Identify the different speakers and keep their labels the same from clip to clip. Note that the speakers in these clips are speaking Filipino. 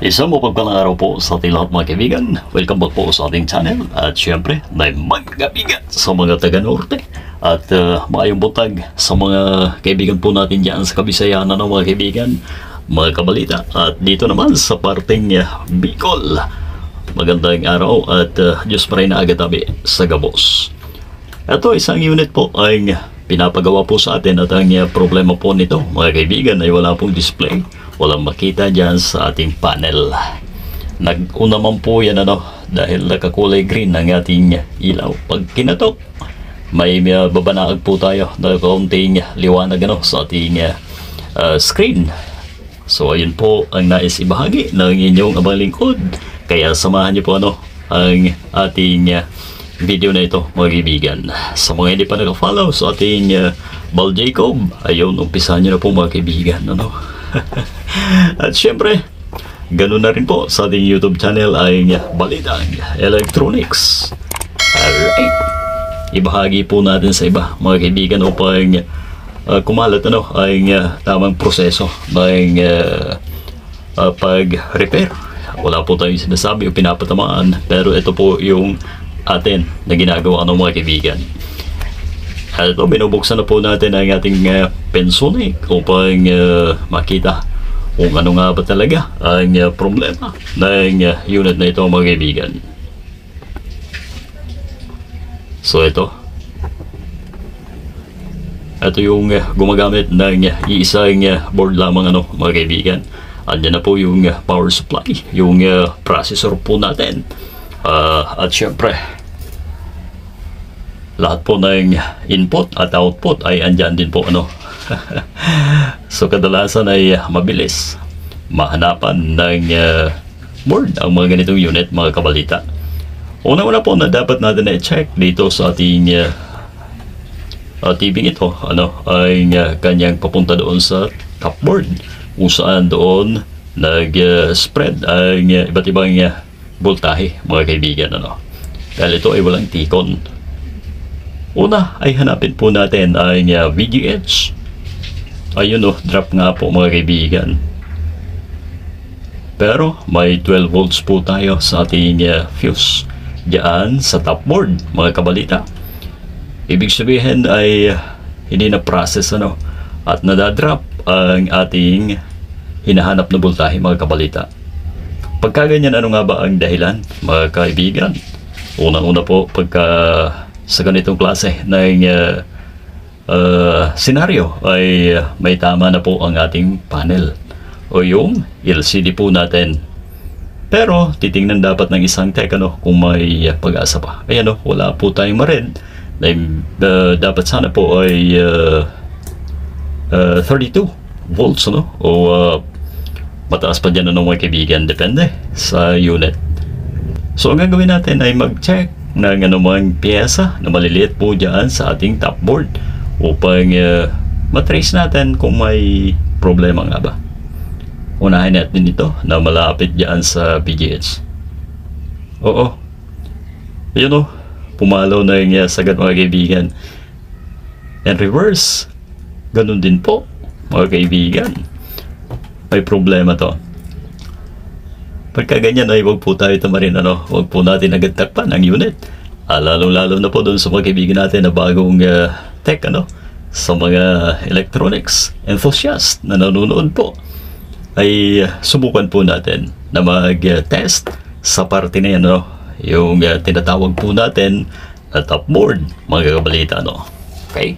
Speaker 1: Isang mapagpalang araw po sa ating lahat mga kaibigan. Welcome back po sa ating channel. At syempre, na mga kaibigan sa mga taga-norte. At maayong buntag sa mga kaibigan po natin dyan sa Kabisayan ng mga kaibigan, mga kabalita. At dito naman sa parting Bicol. Magandang araw at Diyos pa rin na agatabi sa Gabos. Ito, isang unit po ay pinapagawa po sa atin at ang problema po nito mga kaibigan ay wala pong display. Walang makita dyan sa ating panel. Nag-una man po yan dahil nakakulay green ang ating ilaw. Pag kinatok, may babanaag po tayo na kaunting liwanag sa ating screen. So ayun po ang nais ibahagi ng inyong abang lingkod. Kaya samahan niyo po ang ating video na ito mga kaibigan. Sa mga hindi pa naka-follow sa ating Bal Jacob, ayun, umpisahan niyo na po mga kaibigan. At syempre, ganun na rin po sa ating YouTube channel ay Balitang Electronics. Alright, ibahagi po natin sa iba mga kaibigan upang kumalat ay tamang proseso ng pag-repair. Wala po tayong sinasabi o pinapatamaan, pero ito po yung atin na ginagawa ng mga kaibigan. At ito, binubuksan na po natin ang ating Pensonic upang makita kung ano nga ba talaga ang problema ng unit na ito mga kaibigan. So ito yung gumagamit ng iisang board lamang mga kaibigan. Andyan na po yung power supply, yung processor po natin, at syempre lahat po ng input at output ay andyan din po So kadalasan ay mabilis mahanapan ng board ang mga ganitong unit mga kabalita. Una-una po na dapat natin i-check dito sa ating TV ito ay kanyang papunta doon sa top board kung saan doon nag-spread ang iba't ibang voltahe mga kaibigan. Dahil ito ay walang tikon. Una ay hanapin po natin ang VGH. Ayun drop nga po mga kaibigan. Pero may 12 volts po tayo sa ating fuse diyan sa top board mga kabalita. Ibig sabihin ay hindi na process at nadadrop ang ating hinahanap na voltahe mga kabalita. Pagka ganyan, ano nga ba ang dahilan mga kaibigan? Unang-una po pagka sa ganitong klase ng senaryo ay may tama na po ang ating panel o yung LCD po natin. Pero titingnan dapat ng isang tech kung may pag-asa pa. Ayan wala po tayong ma-read. Dapat sana po ay 32 volts o mataas pa dyan mga kaibigan, depende sa unit. So ang gagawin natin ay mag-check ng anumang piyesa na maliliit po dyan sa ating top board upang matrace natin kung may problema nga ba. Unahin natin ito na malapit dyan sa VGH. Oo, yun pumalaw na yung sagad mga kaibigan. And reverse, ganun din po mga kaibigan. May problema to. Pagka ganyan ay huwag po tayo tamarin huwag po natin agad takpan ang unit. Lalo na po doon sa mga kaibigan natin na bagong tech sa mga electronics enthusiast na nanonood po, ay subukan po natin na mag-test sa parte na yan yung tinatawag po natin na top board mga kabalita Okay,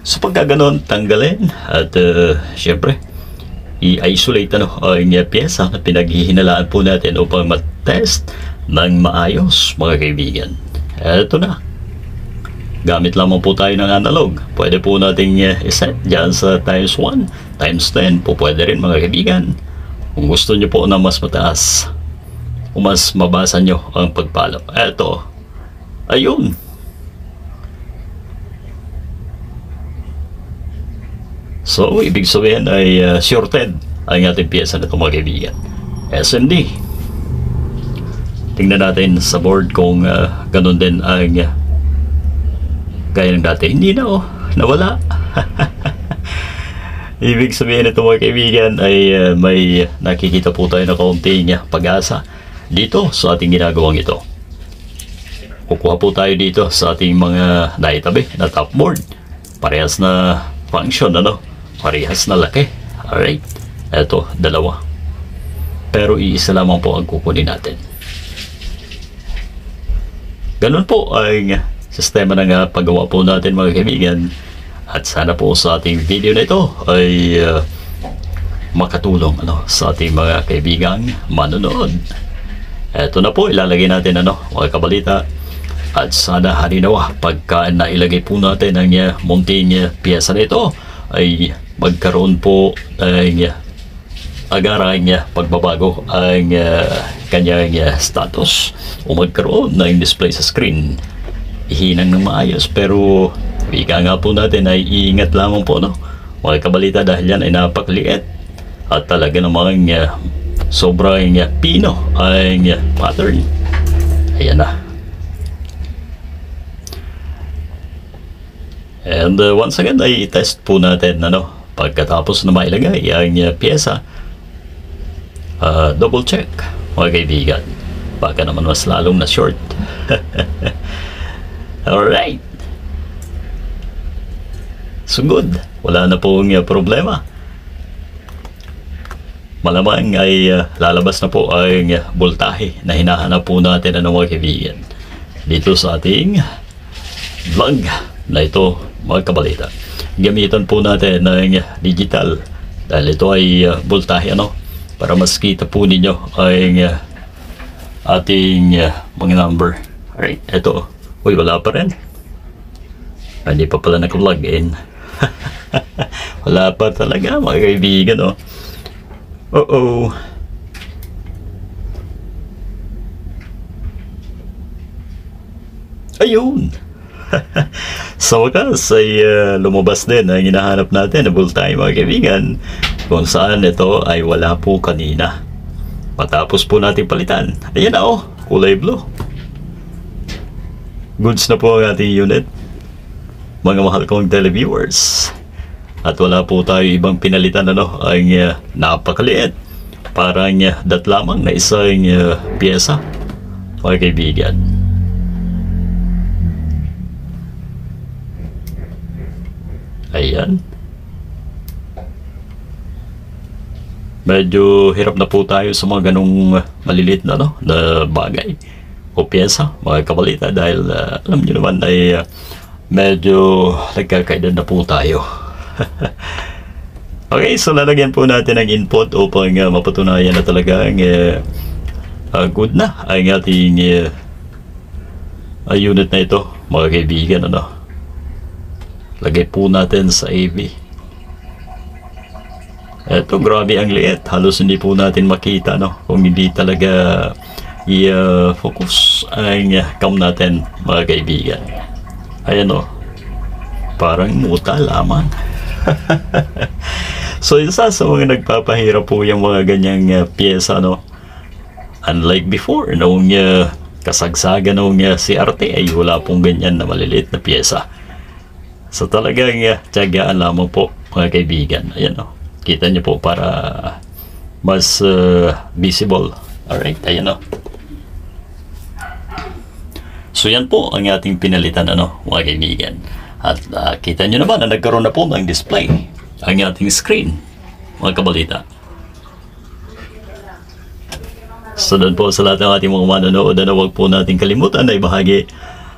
Speaker 1: so pagka ganon, tanggalin at syempre i-isolate ang pyesa na pinaghihinalaan po natin upang mag-test ng maayos mga kaibigan. Eto na, gamit lamang po tayo ng analog. Pwede po nating iset dyan sa times 1, times 10 po pwede rin mga kaibigan. Kung gusto nyo po na mas mataas o mas mabasa nyo ang pagpalo, eto, ayun. So, ibig sabihin ay shorted ang ating pyesa na ito mga kaibigan. SMD. Tingnan natin sa board kung ganun din ang gaya ng dati. Hindi na nawala. Ibig sabihin nito mga kaibigan ay may nakikita po tayo na kaunting pag-asa dito sa ating ginagawang ito. Kukuha po tayo dito sa ating mga naitabi na top board. Parehas na function, ano? Parehas na laki. Alright. Ito, dalawa. Pero iisa lamang po ang kukunin natin. Ganun po ang sistema ng paggawa po natin mga kaibigan. At sana po sa ating video na ito ay makatulong sa ating mga kaibigang manonood. Ito na po, ilalagay natin mga kabalita. At sana halinawa pagka nailagay po natin ang munting piyesa na ito ay magkaroon po ng agarang pagbabago ang kanyang status o magkaroon ng display sa screen. Ihinang ng maayos, pero wika nga po natin ay iingat lamang po mga kabalita, dahil yan ay napakaliit at talaga namang sobrang pino ang pattern. Ayan na. And once again ay test po natin pagkatapos na mailagay ang piyesa. Double check mga kaibigan, baka naman mas lalong na short. Alright, so good, wala na pong problema. Malamang ay lalabas na po ang voltahe na hinahanap po natin mga kaibigan dito sa ating vlog na ito mga kabalita. Gamitan po natin ng digital dahil ito ay voltahe para mas kita po ninyo ang ating mga number. Alright, ito. Uy, wala pa rin. Hindi pa pala nag-log in. Wala pa talaga mga kaibigan. Ayun. Sa wakas ay lumabas din ang hinahanap natin na voltahe mga kaibigan, kung saan ito ay wala po kanina. Matapos po natin palitan, ayan na kulay blue. Goods na po ang ating unit mga mahal kong televiewers. At wala po tayo ibang pinalitan ang napakaliit, parang dat lamang na isang piyesa mga kaibigan. Ayan. Medyo hirap na po tayo sa mga ganong maliliit na bagay o piyesa mga kabalita, dahil alam nyo naman ay medyo nagkakaedad na po tayo. Okay, so lalagyan po natin ang input upang mapatunayan na talagang good na ang ating unit na ito mga kaibigan. Lagay po natin sa AV. Eto, grabe ang liit. Halos hindi po natin makita kung hindi talaga i-focus ang cam natin mga kaibigan. Ayan parang muta lamang. So isa sa mga nagpapahirap po yung mga ganyang piyesa unlike before noong kasagsagan noong CRT ay wala pong ganyan na maliliit na piyesa. So talagang tiyagaan lamang po mga kaibigan. Ayan kita nyo po para mas visible. Alright, ayan So yan po ang ating pinalitan mga kaibigan. At kita nyo naman na nagkaroon na po ng display ang ating screen mga kabalita. So doon po sa lahat ng ating mga manonood na huwag po natin kalimutan na ibahagi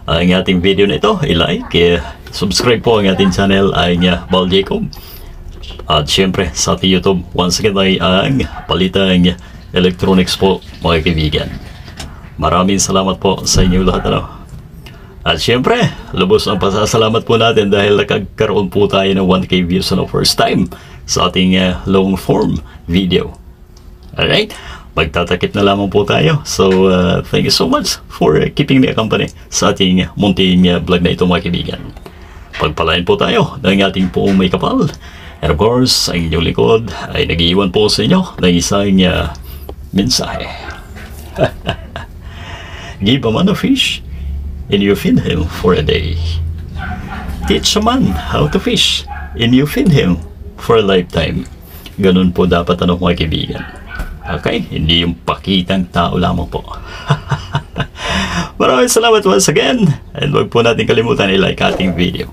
Speaker 1: ang ating video na ito, i-like, subscribe po ang ating channel ay Bal Jacob. At syempre sa ating YouTube, once again ay ang Balitang Electronics po mga kaibigan. Maraming salamat po sa inyo lahat At syempre, lubos ang pasasalamat po natin dahil nakagkaroon po tayo ng 1K views first time sa ating long form video. Alright, magtatakip na lamang po tayo. So thank you so much for keeping me company sa ating munting vlog na ito mga kaibigan. Pagpalain po tayo ng ating poong may kapal. And of course, ang inyong likod ay nag-iwan po sa inyo ng isang mensahe. Give a man a fish and you feed him for a day. Teach a man how to fish and you feed him for a lifetime. Ganun po dapat mga kaibigan. Okay? Hindi yung pakitang tao lamang po. Maraming salamat once again. And huwag po natin kalimutan i-like ating video.